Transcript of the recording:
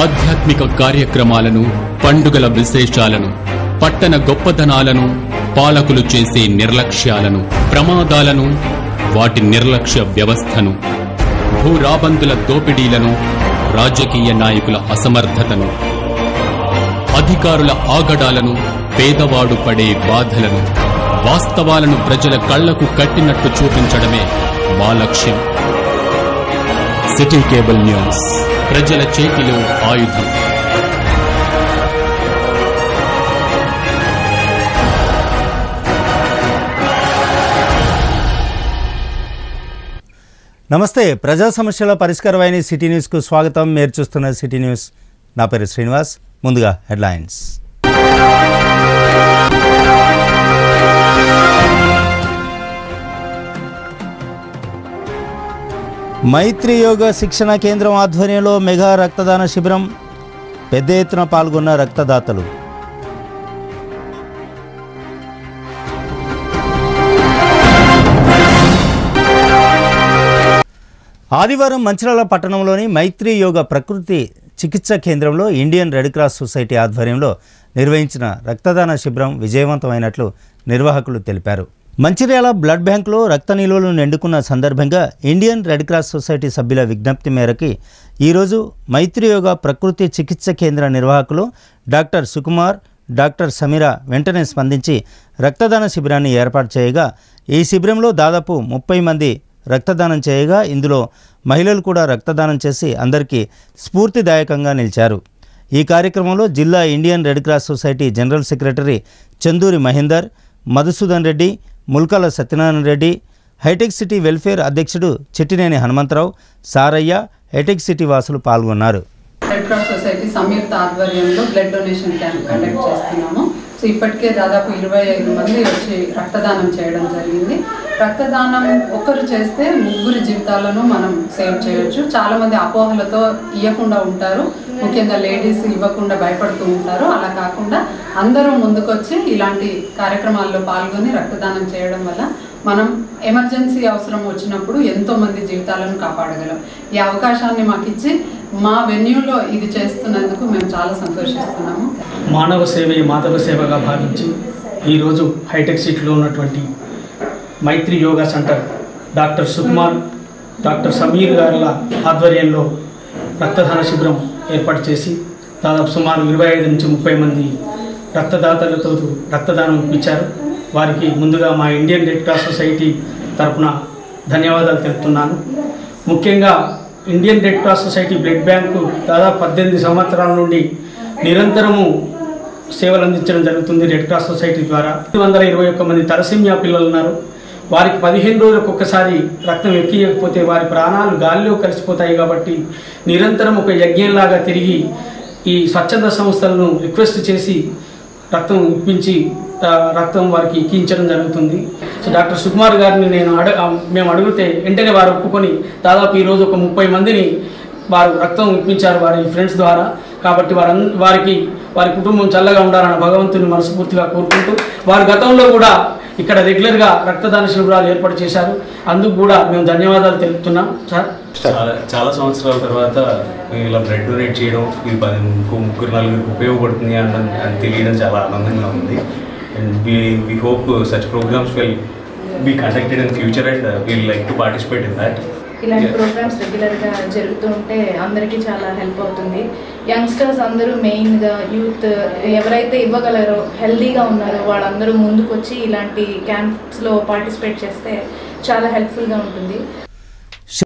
ఆధ్యాత్మిక కార్యక్రమాలను, పండుగల విశేషాలను, పట్టణ గొప్పదనాలను, పాలకులు చేసే నిర్లక్ష్యాలను, ప్రమాదాలను, వాటి నిర్లక్ష్య వ్యవస్థను, భూరాబందుల దోపిడీలను, రాజకీయ నాయకుల అసమర్థతను, అధికారుల ఆగడాలను, పేదవాడు పడే బాధలను, వాస్తవాలను ప్రజల కళ్లకు కట్టినట్టు చూపించడమే మా లక్ష్యం. సిటీ కేబుల్ న్యూస్, ప్రజల చేతిలో ఆయుధం. నమస్తే. ప్రజా సమస్యల పరిష్కారమైన సిటీ న్యూస్కు స్వాగతం. మీరు చూస్తున్న సిటీ న్యూస్. నా పేరు శ్రీనివాస్. ముందుగా హెడ్లైన్స్. మైత్రి యోగా శిక్షణ కేంద్రం ఆధ్వర్యంలో మెగా రక్తదాన శిబిరం. పెద్ద ఎత్తున పాల్గొన్న రక్తదాతలు. ఆదివారం మంచిర్యాల పట్టణంలోని మైత్రి యోగా ప్రకృతి చికిత్స కేంద్రంలో ఇండియన్ రెడ్ క్రాస్ సొసైటీ ఆధ్వర్యంలో నిర్వహించిన రక్తదాన శిబిరం విజయవంతమైనట్లు నిర్వాహకులు తెలిపారు. మంచిర్యాల బ్లడ్ బ్యాంకులో రక్త నిల్వలు నిండుకున్న సందర్భంగా ఇండియన్ రెడ్ క్రాస్ సొసైటీ సభ్యుల విజ్ఞప్తి మేరకు ఈరోజు మైత్రి యోగా ప్రకృతి చికిత్స కేంద్ర నిర్వాహకులు డాక్టర్ సుకుమార్, డాక్టర్ సమీర వెంటనే స్పందించి రక్తదాన శిబిరాన్ని ఏర్పాటు చేయగా ఈ శిబిరంలో దాదాపు 30 మంది రక్తదానం చేయగా ఇందులో మహిళలు కూడా రక్తదానం చేసి అందరికీ స్ఫూర్తిదాయకంగా నిలిచారు. ఈ కార్యక్రమంలో జిల్లా Indian red cross society general secretary Chanduri Mahender, Madhusudan Reddy, Mulkala Satyanarayana Reddy, hitech city welfare అధ్యక్షుడు చిట్టినేని హనుమంతరావు, సారయ్య, హైటెక్ సిటీ వాసులు పాల్గొన్నారు. రెడ్ క్రాస్ సొసైటీ సంయుక్త ఆధ్వర్యంలో బ్లడ్ డొనేషన్ క్యాంప్ కండక్ట్ చేస్తున్నాము. సో ఇప్పటికే దాదాపు 25 మంది వచ్చి రక్తదానం చేయడం జరిగింది. రక్తదానం ఒకరు చేస్తే 3 జీవితాలను మనం సేవ్ చేయొచ్చు. చాలామంది అపోహలతో ఇవ్వకుండా ఉంటారు, ముఖ్యంగా లేడీస్ ఇవ్వకుండా భయపడుతూ ఉంటారు. అలా కాకుండా అందరూ ముందుకొచ్చి ఇలాంటి కార్యక్రమాల్లో పాల్గొని రక్తదానం చేయడం వల్ల మనం ఎమర్జెన్సీ అవసరం వచ్చినప్పుడు ఎంతోమంది జీవితాలను కాపాడగలం. ఈ అవకాశాన్ని మాకు ఇచ్చి మా వెన్యూలో ఇది చేస్తున్నందుకు మేము చాలా సంతోషిస్తున్నాము. మానవ సేవే మాధవ సేవగా భావించి ఈరోజు హైటెక్ సిటీలో ఉన్నటువంటి Maitri yoga centre doctor Sukumar, doctor Sameer గారుల ఆధ్వర్యంలో రక్తదాన శిబిరం ఏర్పాటు చేసి దాదాపు సుమారు 25 నుంచి 30 మంది రక్తదాతలతో రక్తదానం ఇప్పించారు. వారికి ముందుగా మా ఇండియన్ రెడ్ క్రాస్ సొసైటీ తరఫున ధన్యవాదాలు తెలుపుతున్నాను. ముఖ్యంగా Indian red cross society blood bank దాదాపు 18 సంవత్సరాల నుండి నిరంతరము సేవలు అందించడం జరుగుతుంది. రెడ్ క్రాస్ సొసైటీ ద్వారా 121 మంది తలసేమియా పిల్లలు ఉన్నారు. వారికి 15 రోజులకు ఒక్కసారి రక్తం ఎక్కియకపోతే వారి ప్రాణాలు గాలిలో కలిసిపోతాయి. కాబట్టి నిరంతరం ఒక యజ్ఞంలాగా తిరిగి ఈ స్వచ్ఛంద సంస్థలను రిక్వెస్ట్ చేసి రక్తం ఇప్పించి రక్తం వారికి ఎక్కించడం జరుగుతుంది. సో డాక్టర్ సుకుమార్ గారిని మేము అడిగితే వెంటనే వారు ఒప్పుకొని దాదాపు ఈరోజు ఒక 30 మందిని వారు రక్తం ఇప్పించారు వారి ఫ్రెండ్స్ ద్వారా. కాబట్టి వారి కుటుంబం చల్లగా ఉండాలన్న భగవంతుని మనస్ఫూర్తిగా కోరుకుంటూ వారు గతంలో కూడా ఇక్కడ రెగ్యులర్గా రక్తదాన శిబిరాలు ఏర్పాటు చేశారు. అందుకు కూడా మేము ధన్యవాదాలు తెలుపుతున్నాం. సార్, చాలా సంవత్సరాల తర్వాత ఇలా బ్లడ్ డొనేట్ చేయడం ఇది 3-4 ఉపయోగపడుతుంది అని తెలియడం చాలా ఆనందంగా ఉంది. And we hope such programs will be conducted in future and we'll like to participate in that. ఇలాంటి ప్రోగ్రామ్స్ రెగ్యులర్గా జరుగుతూ ఉంటే అందరికీ చాలా హెల్ప్ అవుతుంది. యంగ్స్టర్స్ అందరూ మెయిన్గా యూత్ ఎవరైతే ఇవ్వగలరో, హెల్దీగా ఉన్నారో వాళ్ళందరూ ముందుకు వచ్చి ఇలాంటి క్యాంప్స్లో పార్టిసిపేట్ చేస్తే చాలా హెల్ప్ఫుల్గా ఉంటుంది.